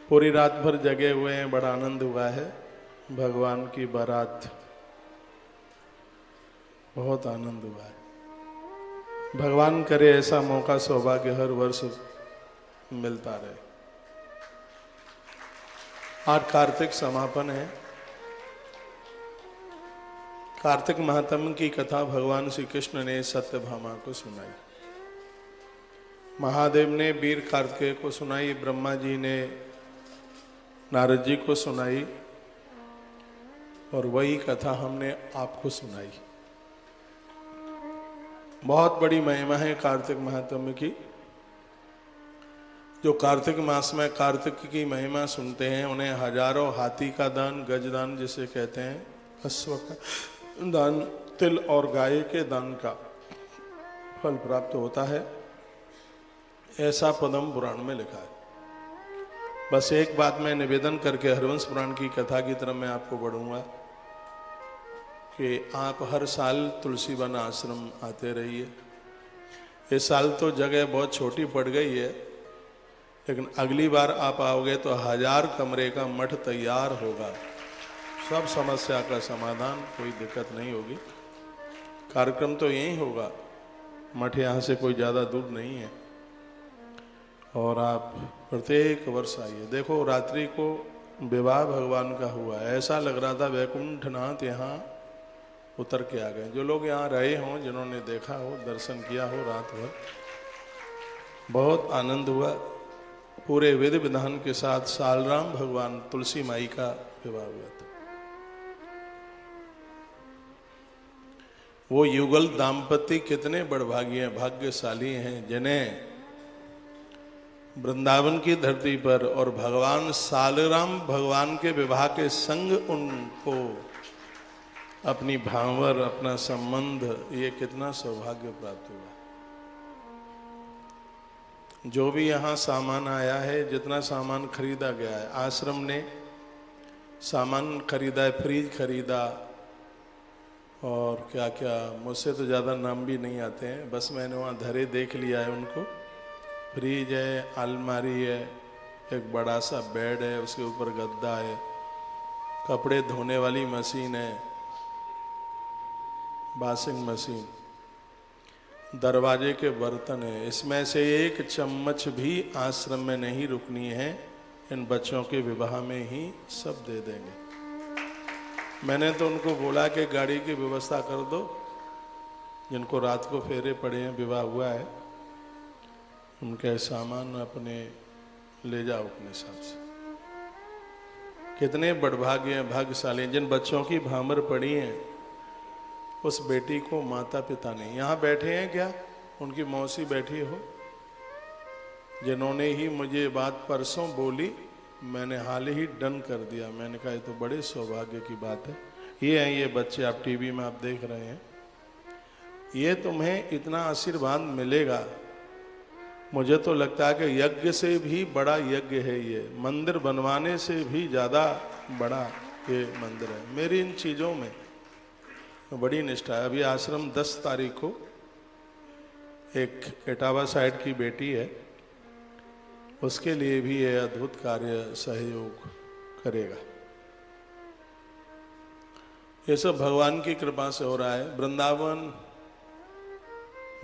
पूरी रात भर जगे हुए हैं, बड़ा आनंद हुआ है। भगवान की बारात, बहुत आनंद हुआ है। भगवान करे ऐसा मौका सौभाग्य हर वर्ष मिलता रहे। आज कार्तिक समापन है। कार्तिक महात्म्य की कथा भगवान श्री कृष्ण ने सत्यभामा को सुनाई, महादेव ने वीर कार्तिकेय को सुनाई, ब्रह्मा जी ने नारद जी को सुनाई और वही कथा हमने आपको सुनाई। बहुत बड़ी महिमा है कार्तिक महात्म्य की। जो कार्तिक मास में कार्तिक की महिमा सुनते हैं उन्हें हजारों हाथी का दान, गजदान जिसे कहते हैं, अश्व का दान, तिल और गाय के दान का फल प्राप्त होता है, ऐसा पद्म पुराण में लिखा है। बस एक बात मैं निवेदन करके हरवंश पुराण की कथा की तरफ मैं आपको बढ़ूंगा कि आप हर साल तुलसी वन आश्रम आते रहिए। इस साल तो जगह बहुत छोटी पड़ गई है, लेकिन अगली बार आप आओगे तो 1000 कमरे का मठ तैयार होगा। सब समस्या का समाधान, कोई दिक्कत नहीं होगी। कार्यक्रम तो यही होगा, मठ यहाँ से कोई ज़्यादा दूर नहीं है और आप प्रत्येक वर्ष आइए। देखो रात्रि को विवाह भगवान का हुआ है, ऐसा लग रहा था वैकुंठनाथ यहाँ उतर के आ गए। जो लोग यहाँ रहे हों, जिन्होंने देखा हो, दर्शन किया हो रात भर, बहुत आनंद हुआ। पूरे विधि विधान के साथ सालराम भगवान तुलसी माई का विवाह हुआ था। वो युगल दाम्पत्य कितने बड़भागी हैं, भाग्यशाली हैं, जिन्हें वृंदावन की धरती पर और भगवान सालराम भगवान के विवाह के संग उनको अपनी भांवर, अपना संबंध, ये कितना सौभाग्य प्राप्त हुआ। जो भी यहाँ सामान आया है, जितना सामान खरीदा गया है, आश्रम ने सामान खरीदा है, फ्रिज खरीदा और क्या क्या, मुझसे तो ज़्यादा नाम भी नहीं आते हैं, बस मैंने वहाँ धरे देख लिया है उनको। फ्रिज है, अलमारी है, एक बड़ा सा बेड है, उसके ऊपर गद्दा है, कपड़े धोने वाली मशीन है, वॉशिंग मशीन, दरवाजे के बर्तन है। इसमें से एक चम्मच भी आश्रम में नहीं रुकनी है, इन बच्चों के विवाह में ही सब दे देंगे। मैंने तो उनको बोला कि गाड़ी की व्यवस्था कर दो, जिनको रात को फेरे पड़े हैं, विवाह हुआ है, उनके सामान अपने ले जाओ अपने साथ से। कितने बड़भाग्य हैं, भाग्यशाली। जिन बच्चों की भामर पड़ी हैं, उस बेटी को माता पिता नहीं, यहाँ बैठे हैं क्या, उनकी मौसी बैठी हो, जिन्होंने ही मुझे बात परसों बोली, मैंने हाल ही डन कर दिया। मैंने कहा ये तो बड़े सौभाग्य की बात है। ये हैं ये बच्चे, आप टीवी में आप देख रहे हैं, ये तुम्हें इतना आशीर्वाद मिलेगा। मुझे तो लगता है कि यज्ञ से भी बड़ा यज्ञ है ये, मंदिर बनवाने से भी ज़्यादा बड़ा ये मंदिर है। मेरी इन चीज़ों में बड़ी निष्ठा है। अभी आश्रम 10 तारीख को एक इटावा साइड की बेटी है, उसके लिए भी ये अद्भुत कार्य सहयोग करेगा। ये सब भगवान की कृपा से हो रहा है। वृंदावन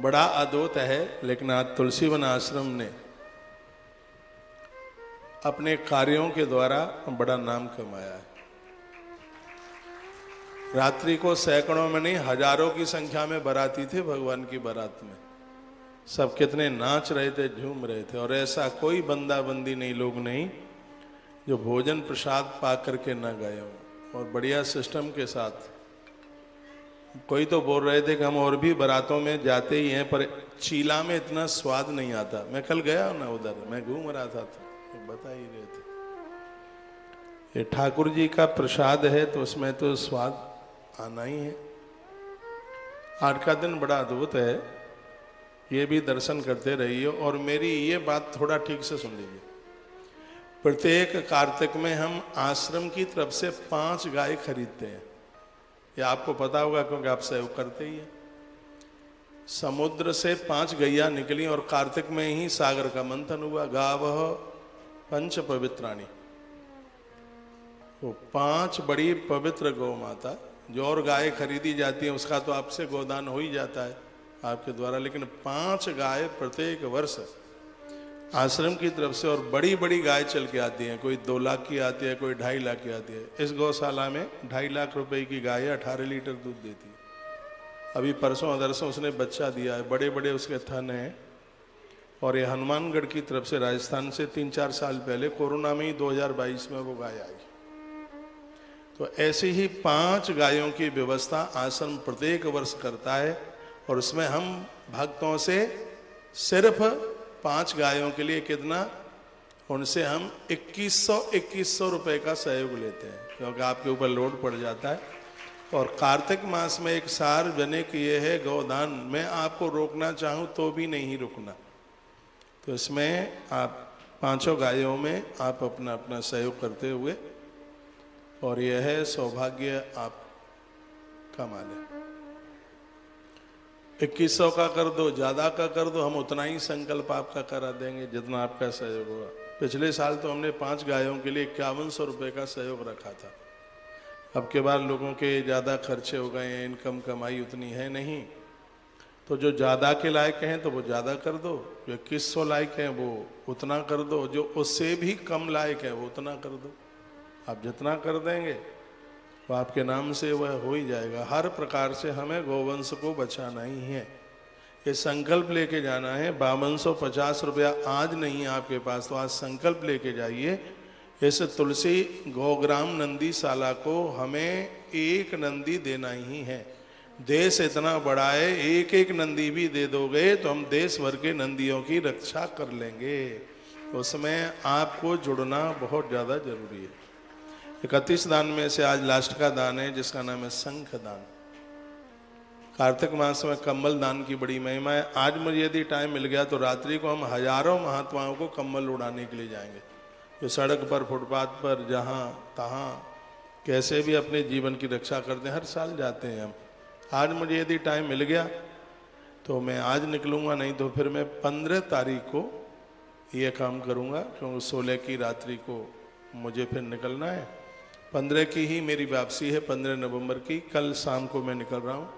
बड़ा अद्भुत है, लेकिन आज तुलसीवन आश्रम ने अपने कार्यों के द्वारा बड़ा नाम कमाया है। रात्रि को सैकड़ों में नहीं, हजारों की संख्या में बाराती थे भगवान की बारात में। सब कितने नाच रहे थे, झूम रहे थे, और ऐसा कोई बंदा बंदी नहीं, लोग नहीं, जो भोजन प्रसाद पा करके न गए हों। और बढ़िया सिस्टम के साथ। कोई तो बोल रहे थे कि हम और भी बारातों में जाते ही हैं, पर चीला में इतना स्वाद नहीं आता। मैं कल गया ना उधर, मैं घूम रहा था तो बता ही रहे थे, ये ठाकुर जी का प्रसाद है तो उसमें तो स्वाद आना ही है। आज का दिन बड़ा अद्भुत है, ये भी दर्शन करते रहिए। और मेरी ये बात थोड़ा ठीक से सुन लीजिए। प्रत्येक कार्तिक में हम आश्रम की तरफ से 5 गाय खरीदते हैं। ये आपको पता होगा क्योंकि आप सहयोग करते ही हैं। समुद्र से 5 गैया निकली और कार्तिक में ही सागर का मंथन हुआ। गावह पंच पवित्राणी, वो 5 बड़ी पवित्र गौ माता, जो और गाय खरीदी जाती है उसका तो आपसे गोदान हो ही जाता है आपके द्वारा, लेकिन 5 गाय प्रत्येक वर्ष आश्रम की तरफ से, और बड़ी बड़ी गाय चल के आती हैं, कोई 2 लाख की आती है, कोई 2.5 लाख की आती है। इस गौशाला में 2.5 लाख रुपए की गाय 18 लीटर दूध देती है। अभी परसों अदरसों उसने बच्चा दिया है, बड़े बड़े उसके थन हैं। और ये हनुमानगढ़ की तरफ से राजस्थान से 3-4 साल पहले कोरोना में ही 2022 में वो गाय आई। तो ऐसी ही 5 गायों की व्यवस्था आश्रम प्रत्येक वर्ष करता है, और उसमें हम भक्तों से सिर्फ 5 गायों के लिए कितना, उनसे हम 2100 रुपए का सहयोग लेते हैं, क्योंकि आपके ऊपर लोड पड़ जाता है। और कार्तिक मास में एक सार्वजनिक ये है गोदान, मैं आपको रोकना चाहूँ तो भी नहीं रुकना। तो इसमें आप 5 गायों में आप अपना अपना सहयोग करते हुए, और यह है सौभाग्य आप कमा लें। 2100 का कर दो, ज्यादा का कर दो, हम उतना ही संकल्प आपका करा देंगे जितना आपका सहयोग होगा। पिछले साल तो हमने 5 गायों के लिए 5100 रुपए का सहयोग रखा था। अब के बाद लोगों के ज्यादा खर्चे हो गए हैं, इनकम कमाई उतनी है नहीं, तो जो ज्यादा के लायक हैं तो वो ज्यादा कर दो, जो 2100 लायक हैं वो उतना कर दो, जो उससे भी कम लायक है वो उतना कर दो। आप जितना कर देंगे वो आपके नाम से वह हो ही जाएगा। हर प्रकार से हमें गोवंश को बचाना ही है, ये संकल्प लेके जाना है। 5250 रुपया आज नहीं है आपके पास, तो आज संकल्प लेके जाइए। इस तुलसी गौग्राम नंदीशाला को हमें एक नंदी देना ही है। देश इतना बड़ा है, एक एक नंदी भी दे दोगे तो हम देश भर के नंदियों की रक्षा कर लेंगे। उसमें आपको जुड़ना बहुत ज़्यादा जरूरी है। 31 दान में से आज लास्ट का दान है, जिसका नाम है शंख दान। कार्तिक मास में कंबल दान की बड़ी महिमा है। आज मुझे यदि टाइम मिल गया तो रात्रि को हम हजारों महात्माओं को कंबल उड़ाने के लिए जाएंगे, जो सड़क पर, फुटपाथ पर, जहाँ तहाँ कैसे भी अपने जीवन की रक्षा करते हैं, हर साल जाते हैं हम। आज मुझे यदि टाइम मिल गया तो मैं आज निकलूँगा, नहीं तो फिर मैं 15 तारीख को ये काम करूँगा, क्योंकि 16 की रात्रि को मुझे फिर निकलना है। 15 की ही मेरी वापसी है, 15 नवंबर की। कल शाम को मैं निकल रहा हूँ।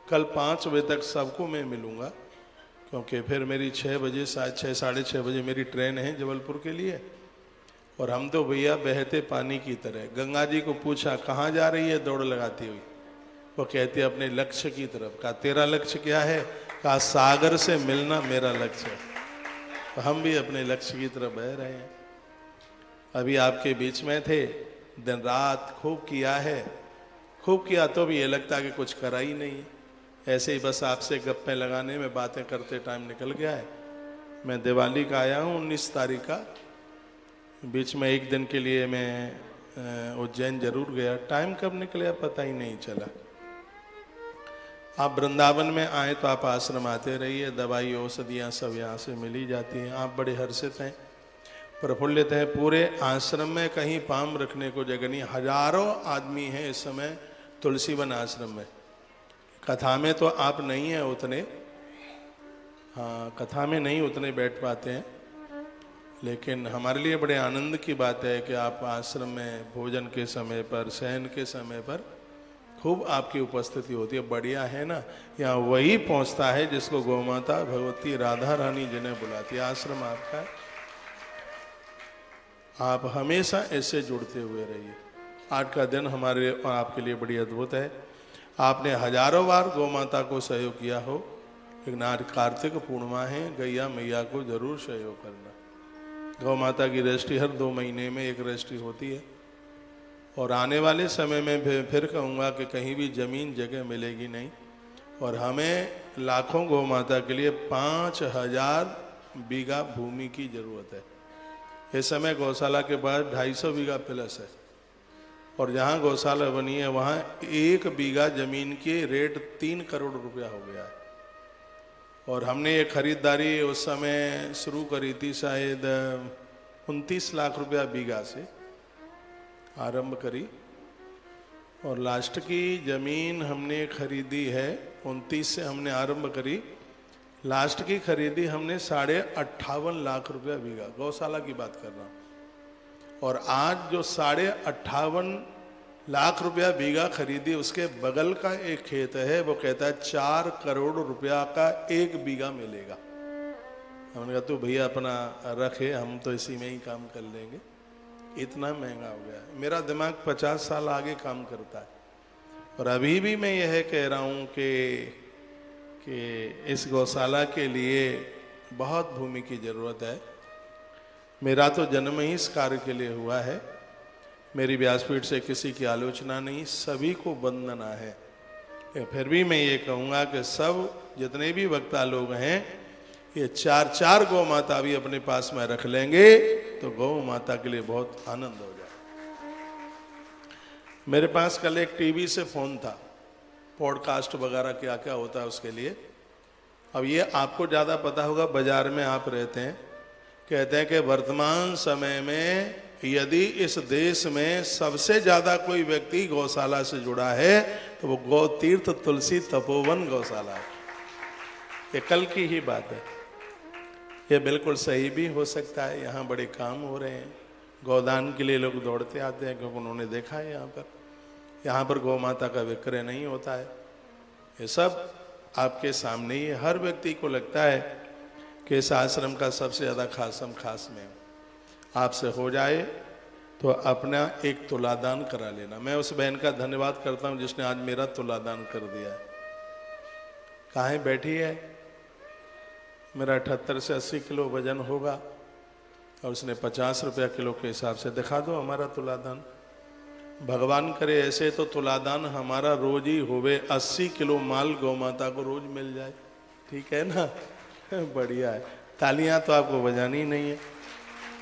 कल 5 बजे तक सबको मैं मिलूँगा, क्योंकि फिर मेरी 6 बजे, शायद 6, साढ़े 6 बजे मेरी ट्रेन है जबलपुर के लिए। और हम तो भैया बहते पानी की तरह। गंगा जी को पूछा कहाँ जा रही है दौड़ लगाती हुई, वो कहती है अपने लक्ष्य की तरफ। कहा तेरा लक्ष्य क्या है? कहा सागर से मिलना मेरा लक्ष्य है। तो हम भी अपने लक्ष्य की तरफ बह रहे हैं। अभी आपके बीच में थे, दिन रात खूब किया है, खूब किया तो भी ये लगता है कि कुछ करा ही नहीं। ऐसे ही बस आपसे गप्पे लगाने में, बातें करते टाइम निकल गया है। मैं दिवाली का आया हूँ 19 तारीख का। बीच में एक दिन के लिए मैं उज्जैन जरूर गया, टाइम कब निकला पता ही नहीं चला। आप वृंदावन में आए तो आप आश्रम आते रहिए, दवाई औषधियाँ सब यहाँ से मिल ही जाती हैं। आप बड़े हर्षित हैं, प्रफुल्लित हैं। पूरे आश्रम में कहीं पाँव रखने को जगह नहीं। हजारों आदमी हैं इस समय तुलसीवन आश्रम में। कथा में तो आप नहीं हैं उतने, हाँ कथा में नहीं उतने बैठ पाते हैं, लेकिन हमारे लिए बड़े आनंद की बात है कि आप आश्रम में भोजन के समय पर, शयन के समय पर खूब आपकी उपस्थिति होती है। बढ़िया है ना। यहाँ वही पहुँचता है जिसको गौ माता भगवती राधा रानी जिन्हें बुलाती है। आश्रम आपका है, आप हमेशा ऐसे जुड़ते हुए रहिए। आज का दिन हमारे और आपके लिए बड़ी अद्भुत है। आपने हजारों बार गौ माता को सहयोग किया हो, लेकिन आज कार्तिक पूर्णिमा है, गैया मैया को जरूर सहयोग करना। गौ माता की रजिस्ट्री हर 2 महीने में एक रजिस्ट्री होती है। और आने वाले समय में फिर कहूँगा कि कहीं भी जमीन जगह मिलेगी नहीं, और हमें लाखों गौ माता के लिए 5000 बीघा भूमि की जरूरत है। इस समय गौशाला के पास 250 बीघा प्लस है, और जहाँ गौशाला बनी है वहाँ 1 बीघा जमीन की रेट 3 करोड़ रुपया हो गया है। और हमने ये खरीदारी उस समय शुरू करी थी, शायद 29 लाख रुपया बीघा से आरंभ करी, और लास्ट की जमीन हमने खरीदी है 29 से हमने आरंभ करी। लास्ट की खरीदी हमने 58.5 लाख रुपया बीघा, गौशाला की बात कर रहा हूँ। और आज जो 58.5 लाख रुपया बीघा खरीदी, उसके बगल का एक खेत है, वो कहता है 4 करोड़ रुपया का 1 बीघा मिलेगा। हमने कहा तो भैया अपना रखे, हम तो इसी में ही काम कर लेंगे, इतना महंगा हो गया है। मेरा दिमाग 50 साल आगे काम करता है और अभी भी मैं यह कह रहा हूँ कि इस गौशाला के लिए बहुत भूमि की जरूरत है। मेरा तो जन्म ही इस कार्य के लिए हुआ है। मेरी व्यासपीठ से किसी की आलोचना नहीं, सभी को वंदना है। फिर भी मैं ये कहूँगा कि सब जितने भी वक्ता लोग हैं, ये 4 गौ माता भी अपने पास में रख लेंगे तो गौ माता के लिए बहुत आनंद हो जाए। मेरे पास कल एक टीवी से फोन था, पॉडकास्ट वगैरह क्या क्या होता है उसके लिए। अब ये आपको ज़्यादा पता होगा, बाजार में आप रहते हैं। कहते हैं कि वर्तमान समय में यदि इस देश में सबसे ज़्यादा कोई व्यक्ति गौशाला से जुड़ा है तो वो गौ तीर्थ तुलसी तपोवन गौशाला है। ये कल की ही बात है। ये बिल्कुल सही भी हो सकता है। यहाँ बड़े काम हो रहे हैं, गौदान के लिए लोग दौड़ते आते हैं, क्योंकि उन्होंने देखा है यहाँ पर गौ माता का विक्रय नहीं होता है। ये सब आपके सामने ही। हर व्यक्ति को लगता है कि इस आश्रम का सबसे ज़्यादा खासम खास में आपसे हो जाए तो अपना एक तुलादान करा लेना। मैं उस बहन का धन्यवाद करता हूँ जिसने आज मेरा तुलादान कर दिया है। कहाँ बैठी है? मेरा 78 से 80 किलो वजन होगा और उसने 50 रुपया किलो के हिसाब से दिखा दो हमारा तुलादान। भगवान करे ऐसे तो तुलादान हमारा रोज ही होवे, 80 किलो माल गौ माता को रोज मिल जाए। ठीक है ना? बढ़िया है। तालियां तो आपको बजानी नहीं है।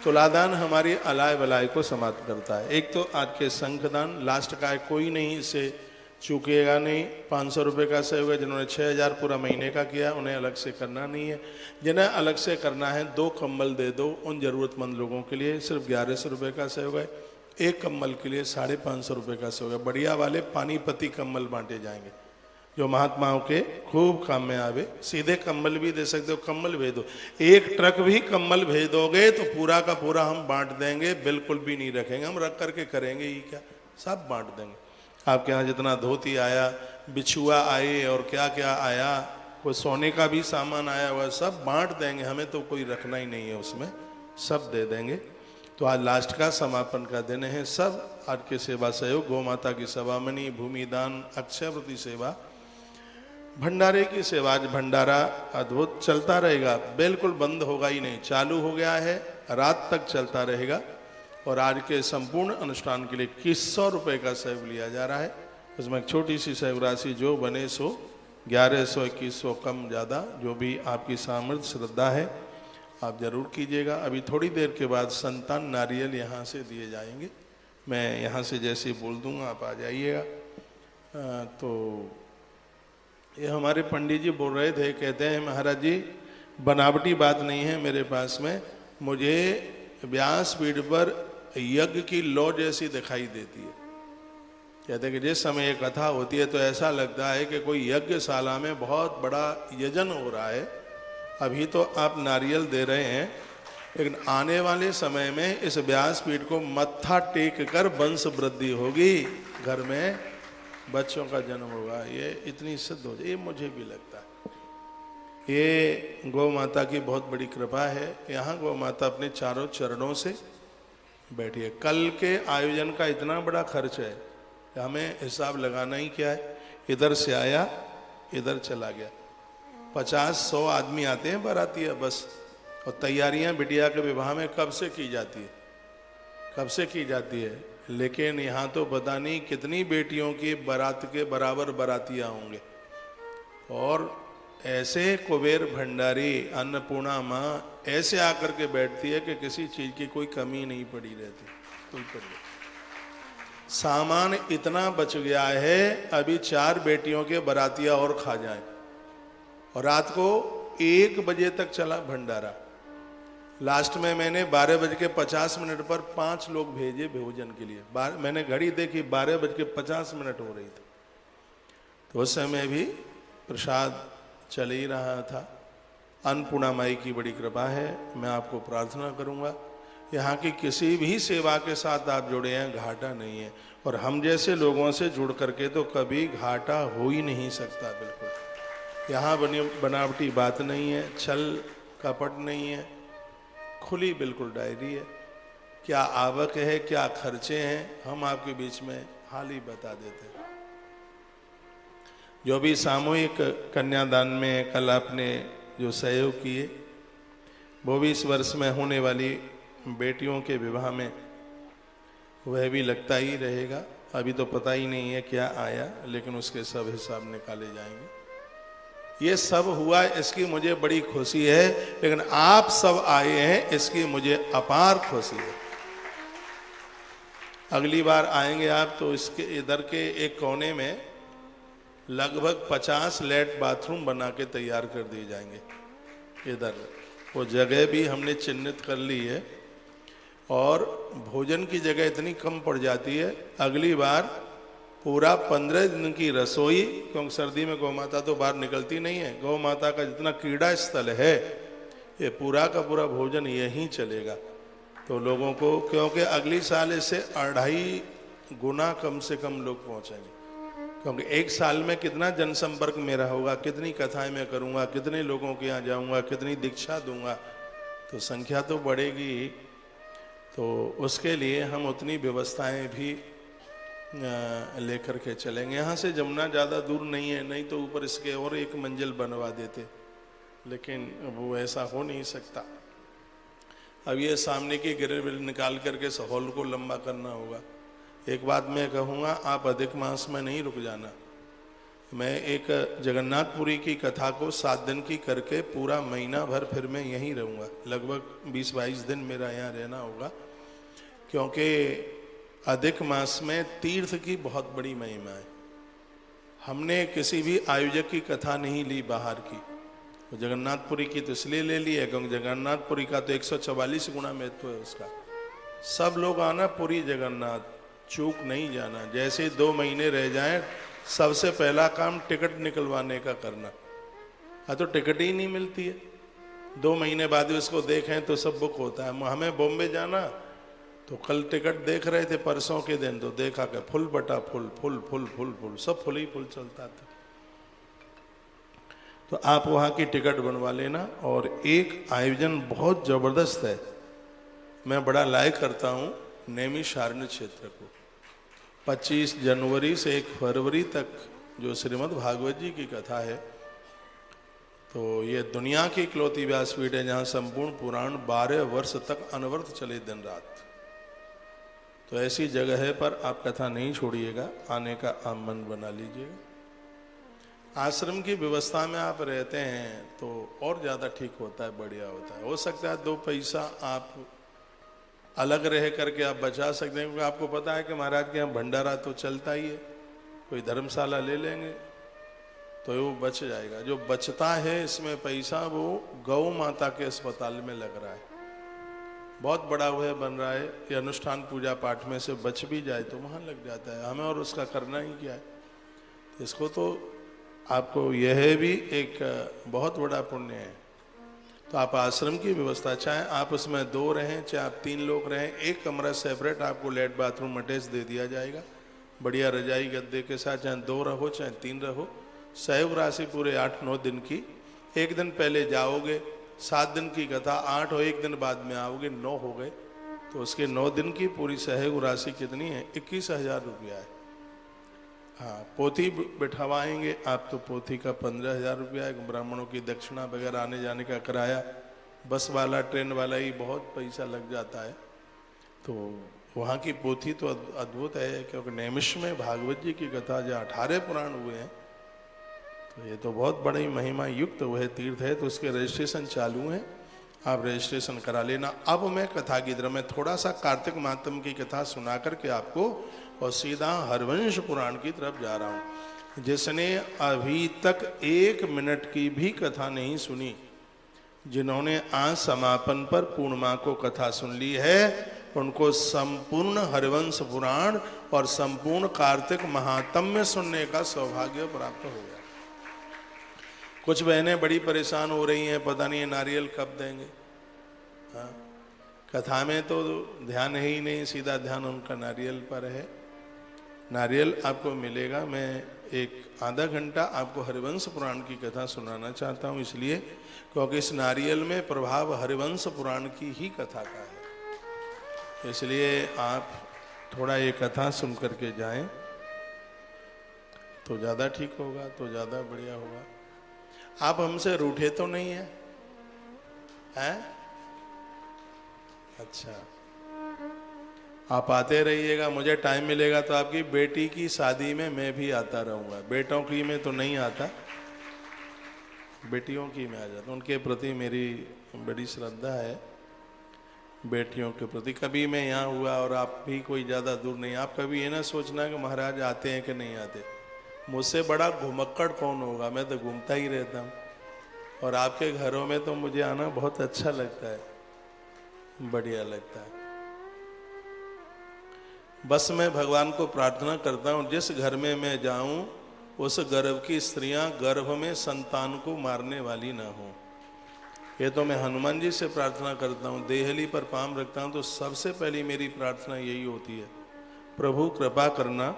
तुलादान हमारी अलाय वलाय को समाप्त करता है। एक तो आज के शंखदान लास्ट का है, कोई नहीं इसे चूकेगा नहीं। 500 रुपये का सहयोग है। जिन्होंने 6000 पूरा महीने का किया उन्हें अलग से करना नहीं है। जिन्हें अलग से करना है 2 कंबल दे दो उन जरूरतमंद लोगों के लिए। सिर्फ 1100 रुपये का सहयोग है। 1 कंबल के लिए 550 रुपये का सहयोग है। बढ़िया वाले पानीपति कंबल बांटे जाएंगे जो महात्माओं के खूब काम में आवे। सीधे कंबल भी दे सकते हो, कंबल भेज दो। 1 ट्रक भी कंबल भेज दोगे तो पूरा का पूरा हम बांट देंगे, बिल्कुल भी नहीं रखेंगे। हम रख करके करेंगे ही क्या, सब बांट देंगे। आपके यहाँ जितना धोती आया, बिछुआ आए और क्या क्या आया, कोई सोने का भी सामान आया हुआ, सब बांट देंगे। हमें तो कोई रखना ही नहीं है उसमें, सब दे देंगे। तो आज लास्ट का समापन का दिन है। सब आज के सेवा सहयोग, गौ माता की सवामनी, भूमि दान, अक्षयवृत्ति सेवा, भंडारे की सेवा। आज भंडारा अद्भुत चलता रहेगा, बिल्कुल बंद होगा ही नहीं। चालू हो गया है, रात तक चलता रहेगा। और आज के संपूर्ण अनुष्ठान के लिए 2100 रुपये का सहयोग लिया जा रहा है। उसमें एक छोटी सी सहयोग राशि जो बने सो 1100, 2100 कम ज़्यादा, जो भी आपकी सामर्थ्य श्रद्धा है आप जरूर कीजिएगा। अभी थोड़ी देर के बाद संतान नारियल यहाँ से दिए जाएंगे। मैं यहाँ से जैसे ही बोल दूँगा आप आ जाइएगा। तो ये हमारे पंडित जी बोल रहे थे, कहते हैं महाराज जी बनावटी बात नहीं है मेरे पास में, मुझे व्यासपीठ पर यज्ञ की लौ जैसी दिखाई देती है। कहते हैं कि जिस समय ये कथा होती है तो ऐसा लगता है कि कोई यज्ञशाला में बहुत बड़ा यजन हो रहा है। अभी तो आप नारियल दे रहे हैं, लेकिन आने वाले समय में इस व्यासपीठ को मत्था टेक कर वंश वृद्धि होगी, घर में बच्चों का जन्म होगा। ये इतनी सिद्ध हो जाए, ये मुझे भी लगता है। ये गौ माता की बहुत बड़ी कृपा है। यहाँ गौ माता अपने चारों चरणों से बैठी है। कल के आयोजन का इतना बड़ा खर्च है, हमें हिसाब लगाना ही क्या है। इधर से आया, इधर चला गया। 50-100 आदमी आते हैं बाराती है बस। और तैयारियां बिटिया के विवाह में कब से की जाती है, कब से की जाती है। लेकिन यहाँ तो पता नहीं कितनी बेटियों की बारात के बराबर बारातियाँ होंगे। और ऐसे कुबेर भंडारी, अन्नपूर्णा माँ ऐसे आकर के बैठती है कि किसी चीज़ की कोई कमी नहीं पड़ी रहती। कोई पड़ी सामान इतना बच गया है, अभी 4 बेटियों के बरातियाँ और खा जाएं। और रात को 1 बजे तक चला भंडारा। लास्ट में मैंने 12:50 पर 5 लोग भेजे भोजन के लिए। मैंने घड़ी देखी 12:50 हो रही थी। तो उस समय भी प्रसाद चल ही रहा था। अन्नपूर्णा माई की बड़ी कृपा है। मैं आपको प्रार्थना करूंगा यहाँ की किसी भी सेवा के साथ आप जुड़े हैं, घाटा नहीं है। और हम जैसे लोगों से जुड़ करके तो कभी घाटा हो ही नहीं सकता। बिल्कुल यहाँ बनावटी बात नहीं है, छल कपट नहीं है, खुली बिल्कुल डायरी है। क्या आवक है, क्या खर्चे हैं, हम आपके बीच में हाल ही बता देते हैं। जो भी सामूहिक कन्यादान में कल आपने जो सहयोग किए, वो भी इस वर्ष में होने वाली बेटियों के विवाह में वह भी लगता ही रहेगा। अभी तो पता ही नहीं है क्या आया, लेकिन उसके सब हिसाब निकाले जाएंगे। ये सब हुआ, इसकी मुझे बड़ी खुशी है, लेकिन आप सब आए हैं इसकी मुझे अपार खुशी है। अगली बार आएंगे आप तो इसके इधर के एक कोने में लगभग 50 लेट बाथरूम बना के तैयार कर दिए जाएंगे। इधर वो जगह भी हमने चिन्हित कर ली है, और भोजन की जगह इतनी कम पड़ जाती है। अगली बार पूरा 15 दिन की रसोई, क्योंकि सर्दी में गौ माता तो बाहर निकलती नहीं है, गौ माता का जितना क्रीड़ा स्थल है ये पूरा का पूरा भोजन यहीं चलेगा। तो लोगों को, क्योंकि अगली साल इससे 2.5 गुना कम से कम लोग पहुंचेंगे, क्योंकि एक साल में कितना जनसंपर्क मेरा होगा, कितनी कथाएं मैं करूंगा, कितने लोगों के यहाँ जाऊंगा, कितनी दीक्षा दूंगा, तो संख्या तो बढ़ेगी। तो उसके लिए हम उतनी व्यवस्थाएं भी लेकर के चलेंगे। यहाँ से जमुना ज़्यादा दूर नहीं है, नहीं तो ऊपर इसके और एक मंजिल बनवा देते, लेकिन वो ऐसा हो नहीं सकता। अब ये सामने की ग्रिल निकाल करके इस हॉल को लंबा करना होगा। एक बात मैं कहूँगा, आप अधिक मास में नहीं रुक जाना। मैं एक जगन्नाथपुरी की कथा को 7 दिन की करके पूरा महीना भर फिर मैं यहीं रहूँगा। लगभग 20-22 दिन मेरा यहाँ रहना होगा, क्योंकि अधिक मास में तीर्थ की बहुत बड़ी महिमा है। हमने किसी भी आयोजक की कथा नहीं ली बाहर की, तो जगन्नाथपुरी की तो इसलिए ले ली है क्योंकि जगन्नाथपुरी का तो 144 गुना महत्व है उसका। सब लोग आना पुरी जगन्नाथ, चूक नहीं जाना। जैसे 2 महीने रह जाएं, सबसे पहला काम टिकट निकलवाने का करना। हाँ, तो टिकट ही नहीं मिलती है, 2 महीने बाद उसको देखें तो सब बुक होता है। हमें बॉम्बे जाना, तो कल टिकट देख रहे थे परसों के दिन, तो देखा कि फुल बटा full, full full full full, सब फुल ही फुल चलता था। तो आप वहाँ की टिकट बनवा लेना। और एक आयोजन बहुत जबरदस्त है, मैं बड़ा लाइक करता हूँ नैमिषारण्य क्षेत्र को। 25 जनवरी से 1 फरवरी तक जो श्रीमद् भागवत जी की कथा है, तो ये दुनिया की इकलौती व्यासपीठ है जहाँ संपूर्ण पुराण 12 वर्ष तक अनवरत चले दिन रात। तो ऐसी जगह है पर आप कथा नहीं छोड़िएगा, आने का आप मन बना लीजिएगा। आश्रम की व्यवस्था में आप रहते हैं तो और ज़्यादा ठीक होता है, बढ़िया होता है। हो सकता है 2 पैसा आप अलग रह करके आप बचा सकते हैं, क्योंकि आपको पता है कि महाराज के यहाँ भंडारा तो चलता ही है, कोई धर्मशाला ले लेंगे तो वो बच जाएगा। जो बचता है इसमें पैसा, वो गौ माता के अस्पताल में लग रहा है, बहुत बड़ा वह बन रहा है। ये अनुष्ठान पूजा पाठ में से बच भी जाए तो वहाँ लग जाता है, हमें और उसका करना ही क्या है। इसको तो आपको यह भी एक बहुत बड़ा पुण्य है। तो आप आश्रम की व्यवस्था, चाहे आप उसमें 2 रहें, चाहे आप 3 लोग रहें, एक कमरा सेपरेट आपको लेट बाथरूम अटैच दे दिया जाएगा, बढ़िया रजाई गद्दे के साथ। चाहे 2 रहो चाहे 3 रहो। सहयोग राशि पूरे 8-9 दिन की। 1 दिन पहले जाओगे, 7 दिन की कथा, 8 और 1 दिन बाद में आओगे, 9 हो गए। तो उसके 9 दिन की पूरी सहयोग राशि कितनी है? 21,000 रुपया है। हाँ, पोथी बिठवाएंगे आप तो पोथी का 15,000 रुपया है। ब्राह्मणों की दक्षिणा वगैरह, आने जाने का किराया, बस वाला ट्रेन वाला ही बहुत पैसा लग जाता है। तो वहाँ की पोथी तो अद्भुत है, क्योंकि नैमिष में भागवत जी की कथा जो 18 पुराण हुए हैं, तो ये तो बहुत बड़ी महिमा युक्त वह तीर्थ है। तो उसके रजिस्ट्रेशन चालू हैं, आप रजिस्ट्रेशन करा लेना। अब मैं कथा की तरह मैं थोड़ा सा कार्तिक मातम की कथा सुना करके आपको और सीधा हरवंश पुराण की तरफ जा रहा हूँ। जिसने अभी तक 1 मिनट की भी कथा नहीं सुनी, जिन्होंने आज समापन पर पूर्णिमा को कथा सुन ली है, उनको संपूर्ण हरिवंश पुराण और संपूर्ण कार्तिक महात्म्य सुनने का सौभाग्य प्राप्त हो गया। कुछ बहनें बड़ी परेशान हो रही हैं, पता नहीं नारियल कब देंगे। हाँ, कथा में तो ध्यान है ही नहीं, सीधा ध्यान उनका नारियल पर है। नारियल आपको मिलेगा। मैं एक आधा घंटा आपको हरिवंश पुराण की कथा सुनाना चाहता हूँ, इसलिए क्योंकि इस नारियल में प्रभाव हरिवंश पुराण की ही कथा का है। इसलिए आप थोड़ा ये कथा सुन करके जाएं तो ज़्यादा ठीक होगा, तो ज़्यादा बढ़िया होगा। आप हमसे रूठे तो नहीं हैं? अच्छा, आप आते रहिएगा। मुझे टाइम मिलेगा तो आपकी बेटी की शादी में मैं भी आता रहूँगा। बेटों की में तो नहीं आता, बेटियों की में आ जाता। उनके प्रति मेरी बड़ी श्रद्धा है, बेटियों के प्रति। कभी मैं यहाँ हुआ और आप भी कोई ज़्यादा दूर नहीं। आप कभी ये ना सोचना कि महाराज आते हैं कि नहीं आते। मुझसे बड़ा घुमक्कड़ कौन होगा, मैं तो घूमता ही रहता हूँ। और आपके घरों में तो मुझे आना बहुत अच्छा लगता है, बढ़िया लगता है। बस मैं भगवान को प्रार्थना करता हूँ जिस घर में मैं जाऊं उस गर्भ की स्त्रियां गर्भ में संतान को मारने वाली ना हो। ये तो मैं हनुमान जी से प्रार्थना करता हूँ। देहली पर पाम रखता हूँ तो सबसे पहली मेरी प्रार्थना यही होती है, प्रभु कृपा करना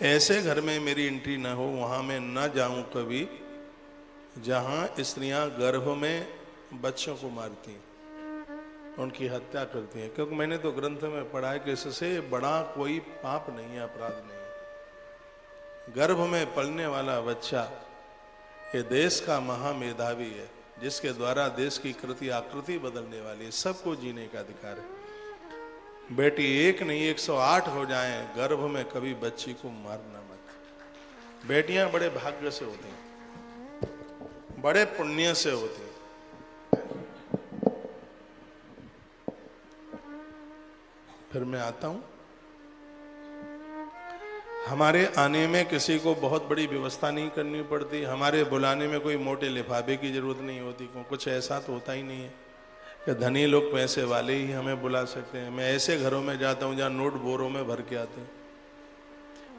ऐसे घर में मेरी एंट्री ना हो, वहाँ मैं ना जाऊँ कभी जहाँ स्त्रियां गर्भ में बच्चों को मारती हैं, उनकी हत्या करती हैं। क्योंकि मैंने तो ग्रंथ में पढ़ा है कि इससे बड़ा कोई पाप नहीं है, अपराध नहीं है। गर्भ में पलने वाला बच्चा ये देश का महामेधावी है, जिसके द्वारा देश की कृति आकृति बदलने वाली है। सबको जीने का अधिकार है। बेटी एक नहीं 108 हो जाएं, गर्भ में कभी बच्ची को मारना मत। बेटियां बड़े भाग्य से होती हैं, बड़े पुण्य से होती हैं। फिर मैं आता हूं। हमारे आने में किसी को बहुत बड़ी व्यवस्था नहीं करनी पड़ती। हमारे बुलाने में कोई मोटे लिफाफे की जरूरत नहीं होती। कुछ ऐसा तो होता ही नहीं है कि धनी लोग पैसे वाले ही हमें बुला सकते हैं। मैं ऐसे घरों में जाता हूं जहां नोट बोरों में भर के आते हैं,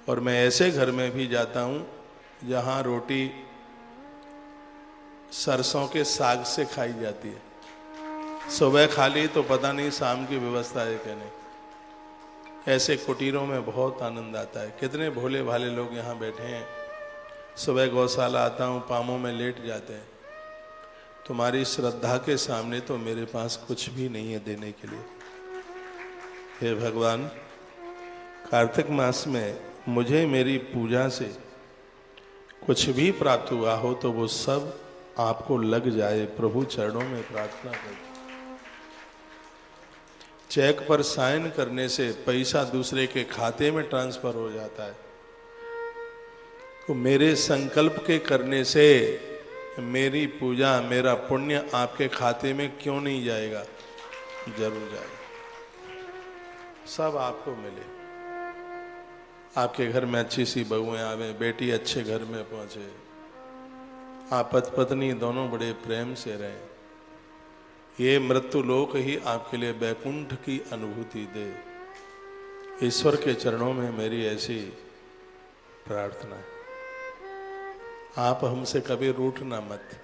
और मैं ऐसे घर में भी जाता हूं जहां रोटी सरसों के साग से खाई जाती है। सुबह खा ली तो पता नहीं शाम की व्यवस्था है क्या नहीं। ऐसे कुटीरों में बहुत आनंद आता है। कितने भोले भाले लोग यहाँ बैठे हैं। सुबह गौशाला आता हूँ, पामों में लेट जाते हैं। तुम्हारी श्रद्धा के सामने तो मेरे पास कुछ भी नहीं है देने के लिए। हे भगवान, कार्तिक मास में मुझे मेरी पूजा से कुछ भी प्राप्त हुआ हो तो वो सब आपको लग जाए, प्रभु चरणों में प्रार्थना करता। चेक पर साइन करने से पैसा दूसरे के खाते में ट्रांसफर हो जाता है, तो मेरे संकल्प के करने से मेरी पूजा, मेरा पुण्य आपके खाते में क्यों नहीं जाएगा? जरूर जाएगा। सब आपको मिले। आपके घर में अच्छी सी बहुएं आवे, बेटी अच्छे घर में पहुंचे, आप पति पत्नी दोनों बड़े प्रेम से रहें। ये मृत्यु लोक ही आपके लिए बैकुंठ की अनुभूति दे। ईश्वर के चरणों में मेरी ऐसी प्रार्थना है। आप हमसे कभी रूठना मत।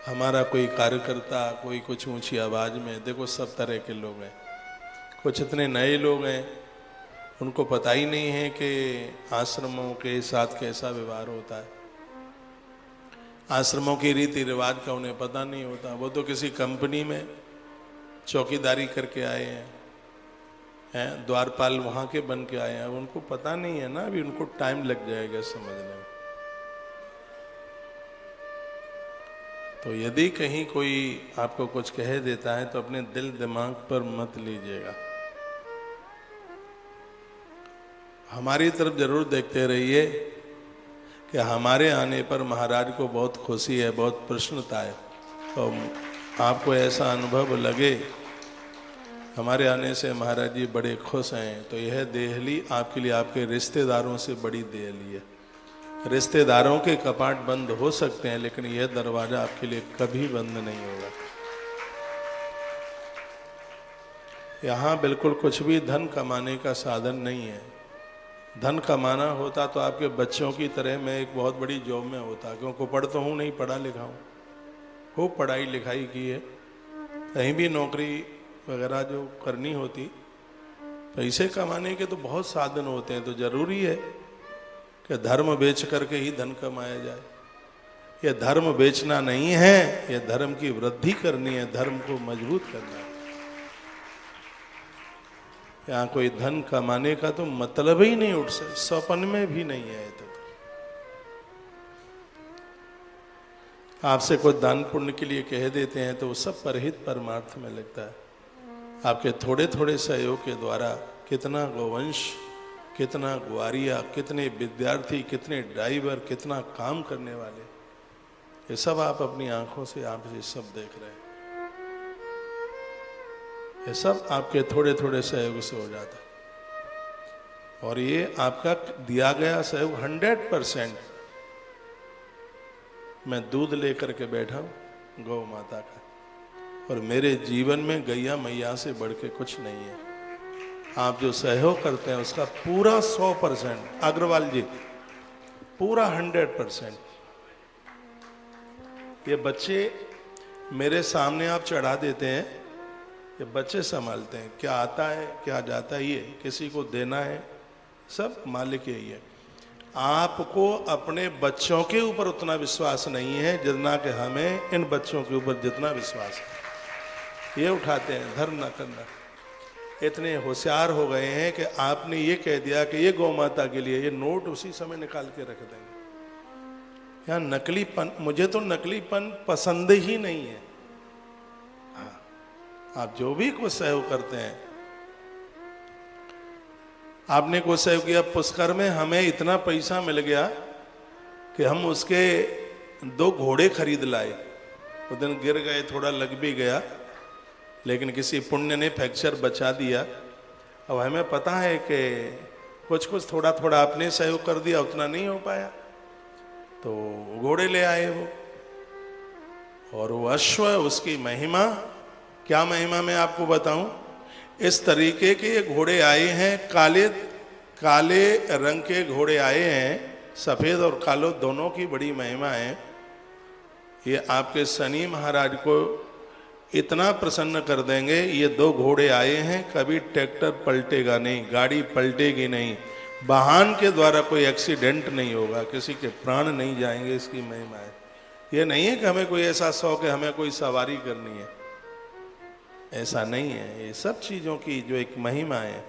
हमारा कोई कार्यकर्ता, कोई कुछ ऊंची आवाज में, देखो सब तरह के लोग हैं। कुछ इतने नए लोग हैं, उनको पता ही नहीं है कि आश्रमों के साथ कैसा व्यवहार होता है। आश्रमों की रीति रिवाज का उन्हें पता नहीं होता। वो तो किसी कंपनी में चौकीदारी करके आए हैं, द्वारपाल वहाँ के बन के आए हैं। उनको पता नहीं है ना, अभी उनको टाइम लग जाएगा समझने में। तो यदि कहीं कोई आपको कुछ कह देता है तो अपने दिल दिमाग पर मत लीजिएगा। हमारी तरफ जरूर देखते रहिए कि हमारे आने पर महाराज को बहुत खुशी है, बहुत प्रसन्नता है। तो आपको ऐसा अनुभव लगे हमारे आने से महाराज जी बड़े खुश हैं, तो यह देहली आपके लिए आपके रिश्तेदारों से बड़ी देहली है। रिश्तेदारों के कपाट बंद हो सकते हैं, लेकिन यह दरवाजा आपके लिए कभी बंद नहीं होगा। यहाँ बिल्कुल कुछ भी धन कमाने का साधन नहीं है। धन कमाना होता तो आपके बच्चों की तरह मैं एक बहुत बड़ी जॉब में होता, क्योंकि पढ़ तो हूँ नहीं, पढ़ा लिखा हूँ, खूब पढ़ाई लिखाई की है, कहीं भी नौकरी वगैरह जो करनी होती, पैसे कमाने के तो बहुत साधन होते हैं, तो जरूरी है कि धर्म बेच करके ही धन कमाया जाए। ये धर्म बेचना नहीं है, ये धर्म की वृद्धि करनी है, धर्म को मजबूत करना है। यहाँ कोई धन कमाने का तो मतलब ही नहीं उठ सकता, सपन में भी नहीं है। तो आपसे कोई दान पुण्य के लिए कह देते हैं तो वो सब परहित परमार्थ में लगता है। आपके थोड़े थोड़े सहयोग के द्वारा कितना गोवंश, कितना ग्वारिया, कितने विद्यार्थी, कितने ड्राइवर, कितना काम करने वाले, ये सब आप अपनी आंखों से आप ये सब देख रहे हैं। ये सब आपके थोड़े थोड़े सहयोग से हो जाता है। और ये आपका दिया गया सहयोग 100%। मैं दूध लेकर के बैठा हूं गौ माता का, और मेरे जीवन में गैया मैया से बढ़ के कुछ नहीं है। आप जो सहयोग करते हैं उसका पूरा 100%, अग्रवाल जी पूरा 100%। ये बच्चे मेरे सामने आप चढ़ा देते हैं, ये बच्चे संभालते हैं, क्या आता है क्या जाता है, ये किसी को देना है, सब मालिक यही है। आपको अपने बच्चों के ऊपर उतना विश्वास नहीं है जितना कि हमें इन बच्चों के ऊपर जितना विश्वास है। ये उठाते हैं धर्म न करना। इतने होशियार हो गए हैं कि आपने ये कह दिया कि ये गौ माता के लिए, ये नोट उसी समय निकाल के रख देंगे। यहाँ नकलीपन, मुझे तो नकलीपन पसंद ही नहीं है। हाँ, आप जो भी कुछ सहयोग करते हैं, आपने कुछ सहयोग किया, पुष्कर में हमें इतना पैसा मिल गया कि हम उसके 2 घोड़े खरीद लाए। उस दिन गिर गए, थोड़ा लग भी गया, लेकिन किसी पुण्य ने फ्रैक्चर बचा दिया। अब हमें पता है कि कुछ कुछ थोड़ा थोड़ा आपने सहयोग कर दिया, उतना नहीं हो पाया, तो घोड़े ले आए वो। और वो अश्व, उसकी महिमा, क्या महिमा मैं आपको बताऊं। इस तरीके के ये घोड़े आए हैं, काले काले रंग के घोड़े आए हैं, सफेद और कालो दोनों की बड़ी महिमा है। ये आपके शनि महाराज को इतना प्रसन्न कर देंगे। ये 2 घोड़े आए हैं, कभी ट्रैक्टर पलटेगा नहीं, गाड़ी पलटेगी नहीं, वाहन के द्वारा कोई एक्सीडेंट नहीं होगा, किसी के प्राण नहीं जाएंगे, इसकी महिमा है। ये नहीं है कि हमें कोई ऐसा शौक है हमें कोई सवारी करनी है, ऐसा नहीं है। ये सब चीजों की जो एक महिमा है,